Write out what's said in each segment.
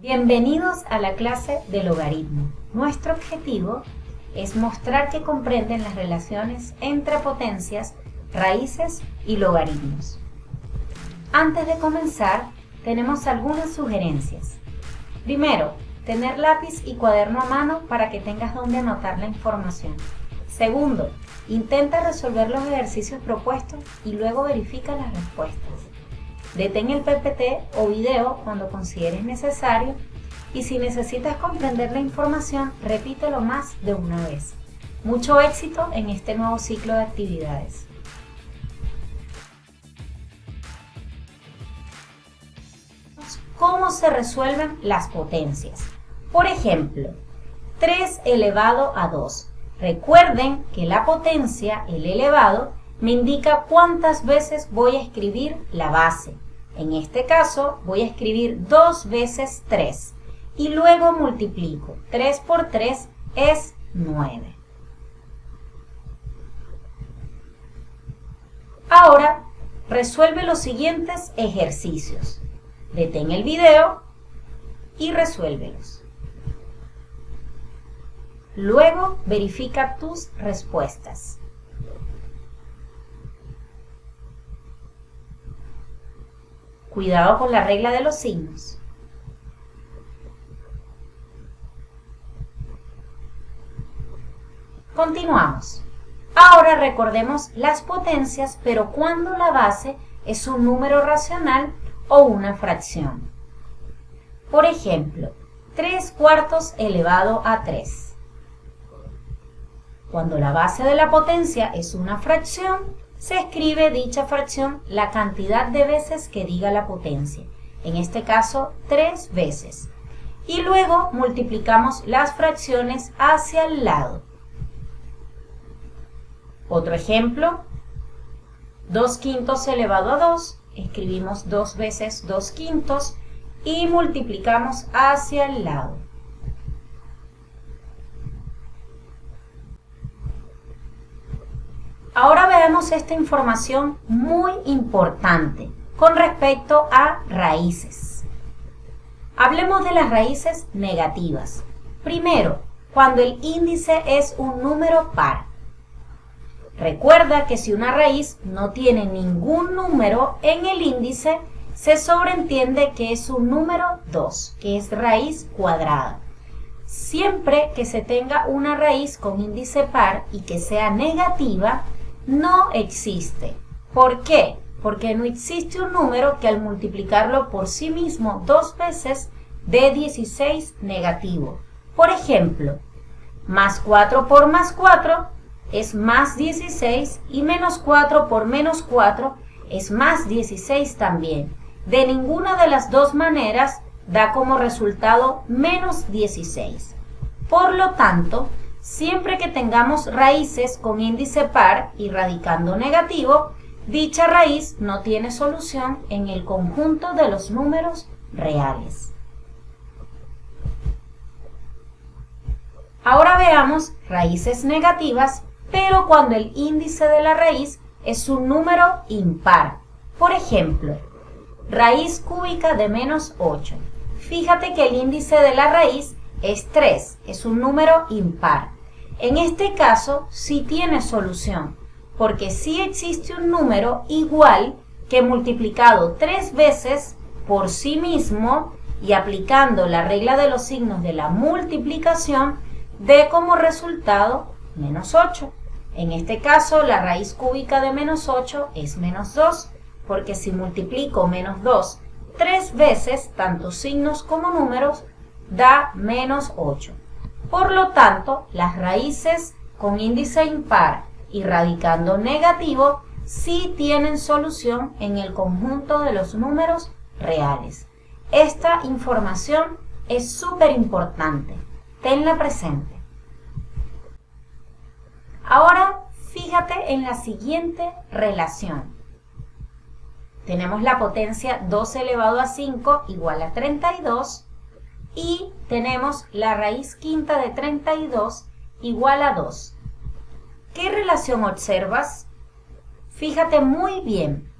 Bienvenidos a la clase de logaritmo. Nuestro objetivo es mostrar que comprenden las relaciones entre potencias, raíces y logaritmos. Antes de comenzar, tenemos algunas sugerencias. Primero, tener lápiz y cuaderno a mano para que tengas donde anotar la información. Segundo, intenta resolver los ejercicios propuestos y luego verifica las respuestas. Detén el PPT o video cuando consideres necesario y si necesitas comprender la información, repítelo más de una vez. Mucho éxito en este nuevo ciclo de actividades. ¿Cómo se resuelven las potencias? Por ejemplo, 3 elevado a 2. Recuerden que la potencia, el elevado, me indica cuántas veces voy a escribir la base. En este caso, voy a escribir 2 veces 3 y luego multiplico. 3 por 3 es 9. Ahora, resuelve los siguientes ejercicios. Detén el video y resuélvelos. Luego, verifica tus respuestas. Cuidado con la regla de los signos. Continuamos. Ahora recordemos las potencias, pero cuando la base es un número racional o una fracción. Por ejemplo, 3 cuartos elevado a 3. Cuando la base de la potencia es una fracción, se escribe dicha fracción la cantidad de veces que diga la potencia, en este caso 3 veces, y luego multiplicamos las fracciones hacia el lado. Otro ejemplo, 2 quintos elevado a 2, escribimos 2 veces 2 quintos y multiplicamos hacia el lado. Ahora veamos esta información muy importante con respecto a raíces. Hablemos de las raíces negativas. Primero, cuando el índice es un número par. Recuerda que si una raíz no tiene ningún número en el índice, se sobreentiende que es un número 2, que es raíz cuadrada. Siempre que se tenga una raíz con índice par y que sea negativa, no existe. ¿Por qué? Porque no existe un número que al multiplicarlo por sí mismo 2 veces dé 16 negativo. Por ejemplo, más 4 por más 4 es más 16 y menos 4 por menos 4 es más 16 también. De ninguna de las dos maneras da como resultado menos 16. Por lo tanto, siempre que tengamos raíces con índice par y radicando negativo, dicha raíz no tiene solución en el conjunto de los números reales. Ahora veamos raíces negativas, pero cuando el índice de la raíz es un número impar. Por ejemplo, raíz cúbica de menos 8. Fíjate que el índice de la raíz es 3, es un número impar. En este caso sí tiene solución, porque sí existe un número igual que multiplicado 3 veces por sí mismo y aplicando la regla de los signos de la multiplicación, dé como resultado menos 8. En este caso la raíz cúbica de menos 8 es menos 2, porque si multiplico menos 2 3 veces, tanto signos como números, da menos 8. Por lo tanto, las raíces con índice impar y radicando negativo sí tienen solución en el conjunto de los números reales. Esta información es súper importante. Tenla presente. Ahora, fíjate en la siguiente relación. Tenemos la potencia 2 elevado a 5 igual a 32 y tenemos la raíz quinta de 32 igual a 2. ¿Qué relación observas? Fíjate muy bien.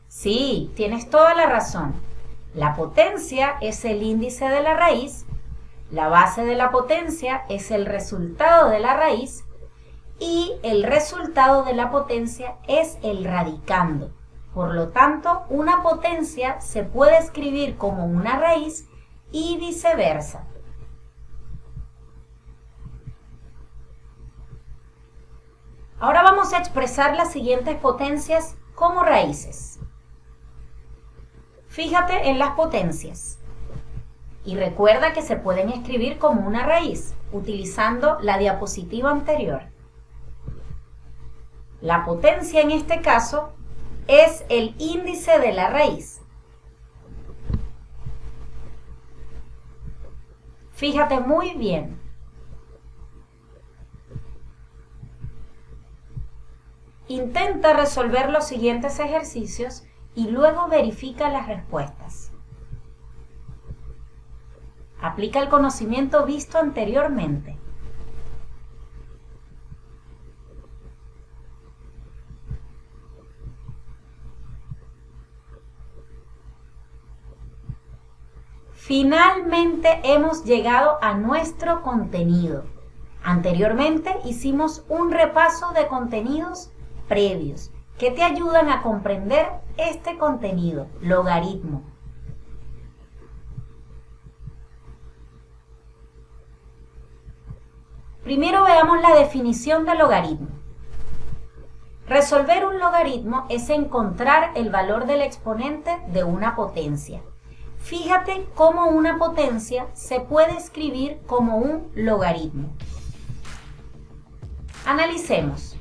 Sí, tienes toda la razón. La potencia es el índice de la raíz, la base de la potencia es el resultado de la raíz y el resultado de la potencia es el radicando. Por lo tanto, una potencia se puede escribir como una raíz y viceversa. Ahora vamos a expresar las siguientes potencias como raíces. Fíjate en las potencias y recuerda que se pueden escribir como una raíz utilizando la diapositiva anterior. La potencia en este caso es el índice de la raíz. Fíjate muy bien. Intenta resolver los siguientes ejercicios y luego verifica las respuestas. Aplica el conocimiento visto anteriormente. Finalmente hemos llegado a nuestro contenido. Anteriormente hicimos un repaso de contenidos previos que te ayudan a comprender este contenido, logaritmo. Primero veamos la definición de logaritmo. Resolver un logaritmo es encontrar el valor del exponente de una potencia. Fíjate cómo una potencia se puede escribir como un logaritmo. Analicemos.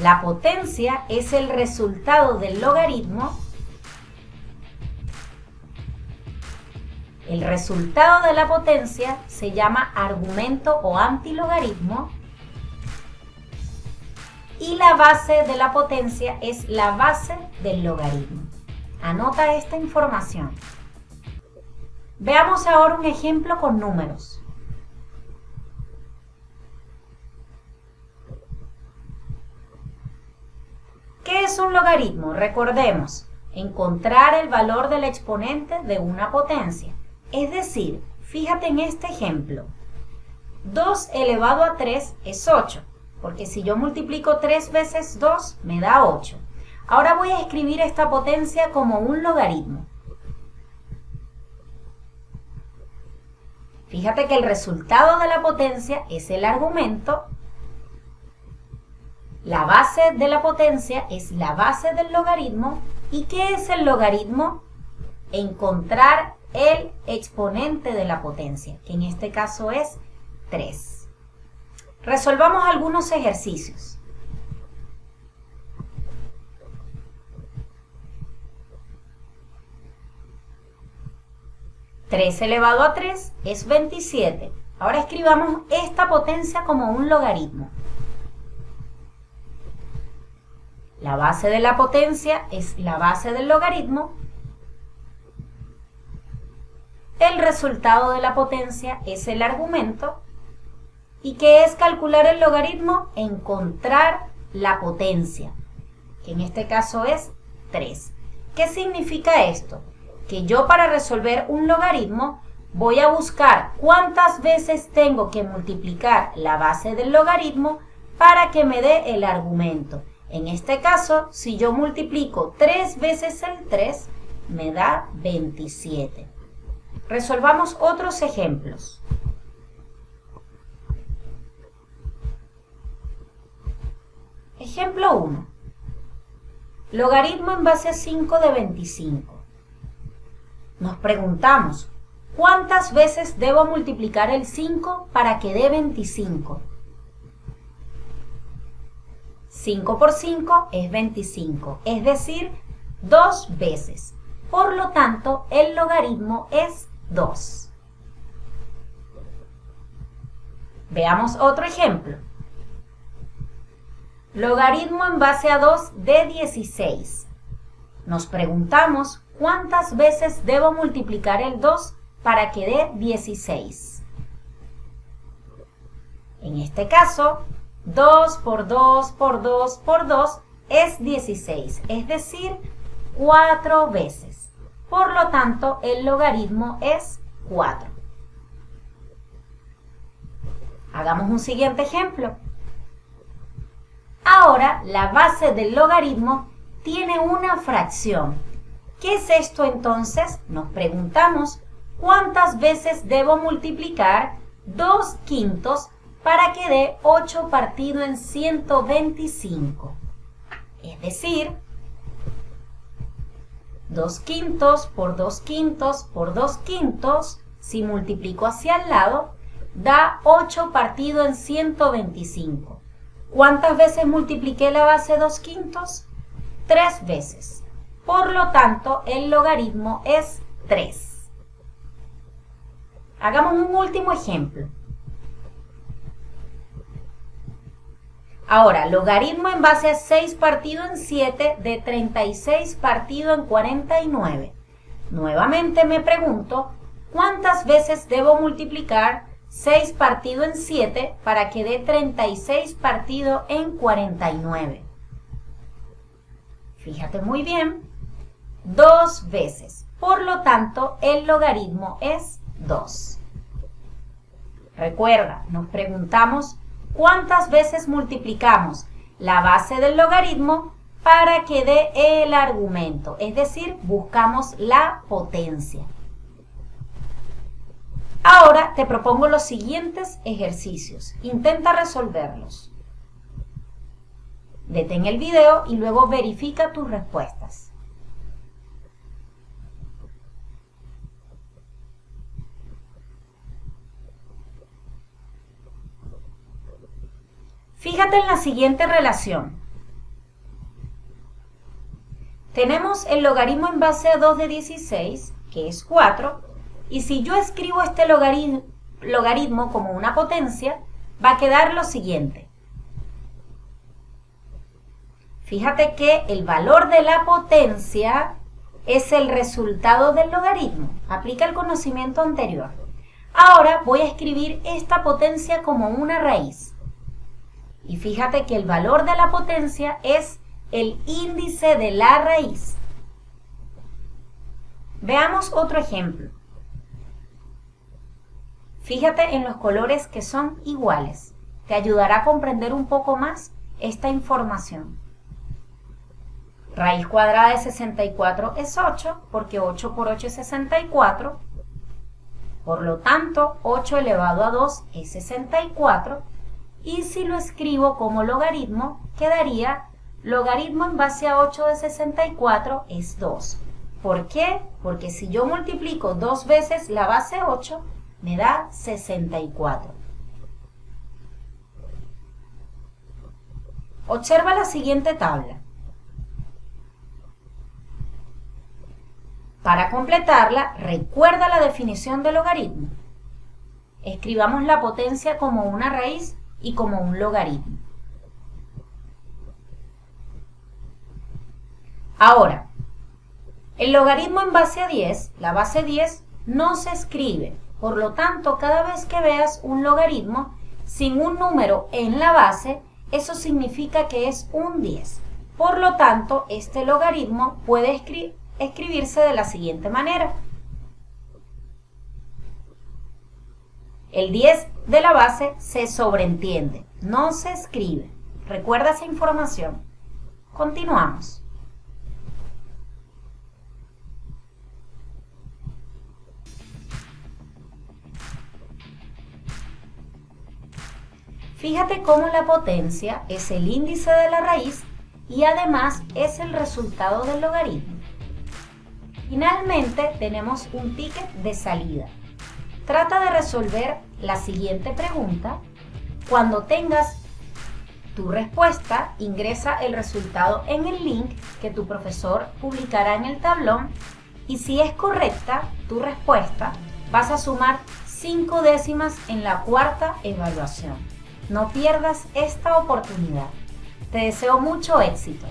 La potencia es el resultado del logaritmo. El resultado de la potencia se llama argumento o antilogaritmo. Y la base de la potencia es la base del logaritmo. Anota esta información. Veamos ahora un ejemplo con números. ¿Qué es un logaritmo? Recordemos, encontrar el valor del exponente de una potencia. Es decir, fíjate en este ejemplo. 2 elevado a 3 es 8, porque si yo multiplico 3 veces 2 me da 8. Ahora voy a escribir esta potencia como un logaritmo. Fíjate que el resultado de la potencia es el argumento. La base de la potencia es la base del logaritmo. ¿Y qué es el logaritmo? Encontrar el exponente de la potencia, que en este caso es 3. Resolvamos algunos ejercicios. Tres elevado a 3 es 27. Ahora escribamos esta potencia como un logaritmo. La base de la potencia es la base del logaritmo. El resultado de la potencia es el argumento. ¿Y qué es calcular el logaritmo? Encontrar la potencia, que en este caso es 3. ¿Qué significa esto? Que yo para resolver un logaritmo voy a buscar cuántas veces tengo que multiplicar la base del logaritmo para que me dé el argumento. En este caso, si yo multiplico 3 veces el 3, me da 27. Resolvamos otros ejemplos. Ejemplo 1. Logaritmo en base a 5 de 25. Nos preguntamos, ¿cuántas veces debo multiplicar el 5 para que dé 25? 5 por 5 es 25, es decir, 2 veces. Por lo tanto, el logaritmo es 2. Veamos otro ejemplo. Logaritmo en base a 2 de 16. Nos preguntamos, ¿cuántas veces debo multiplicar el 2 para que dé 16? En este caso, 2 por 2 por 2 por 2 es 16, es decir, 4 veces. Por lo tanto, el logaritmo es 4. Hagamos un siguiente ejemplo. Ahora, la base del logaritmo tiene una fracción. ¿Qué es esto entonces? Nos preguntamos, ¿cuántas veces debo multiplicar 2/5 para que dé 8 partido en 125? Es decir, 2/5 por 2/5 por 2/5, si multiplico hacia el lado, da 8 partido en 125. ¿Cuántas veces multipliqué la base 2/5? 3 veces. Por lo tanto, el logaritmo es 3. Hagamos un último ejemplo. Ahora, logaritmo en base a 6 partido en 7 de 36 partido en 49. Nuevamente me pregunto, ¿cuántas veces debo multiplicar 6 partido en 7 para que dé 36 partido en 49? Fíjate muy bien, 2 veces. Por lo tanto, el logaritmo es 2. Recuerda, nos preguntamos cuántas veces multiplicamos la base del logaritmo para que dé el argumento, es decir, buscamos la potencia. Ahora te propongo los siguientes ejercicios. Intenta resolverlos. Detén el video y luego verifica tus respuestas. Fíjate en la siguiente relación. Tenemos el logaritmo en base a 2 de 16, que es 4, y si yo escribo este logaritmo como una potencia, va a quedar lo siguiente. Fíjate que el valor de la potencia es el resultado del logaritmo. Aplica el conocimiento anterior. Ahora voy a escribir esta potencia como una raíz. Y fíjate que el valor de la potencia es el índice de la raíz. Veamos otro ejemplo. Fíjate en los colores que son iguales. Te ayudará a comprender un poco más esta información. Raíz cuadrada de 64 es 8, porque 8 por 8 es 64. Por lo tanto, 8 elevado a 2 es 64. Y si lo escribo como logaritmo, quedaría logaritmo en base a 8 de 64 es 2. ¿Por qué? Porque si yo multiplico 2 veces la base 8, me da 64. Observa la siguiente tabla. Para completarla, recuerda la definición de logaritmo. Escribamos la potencia como una raíz y como un logaritmo. Ahora, el logaritmo en base a 10, la base 10, no se escribe. Por lo tanto, cada vez que veas un logaritmo sin un número en la base, eso significa que es un 10. Por lo tanto, este logaritmo puede escribirse de la siguiente manera. El 10 de la base se sobreentiende, no se escribe. Recuerda esa información. Continuamos. Fíjate cómo la potencia es el índice de la raíz y además es el resultado del logaritmo. Finalmente tenemos un ticket de salida. Trata de resolver la siguiente pregunta. Cuando tengas tu respuesta, ingresa el resultado en el link que tu profesor publicará en el tablón y si es correcta tu respuesta, vas a sumar 5 décimas en la cuarta evaluación. No pierdas esta oportunidad. Te deseo mucho éxito.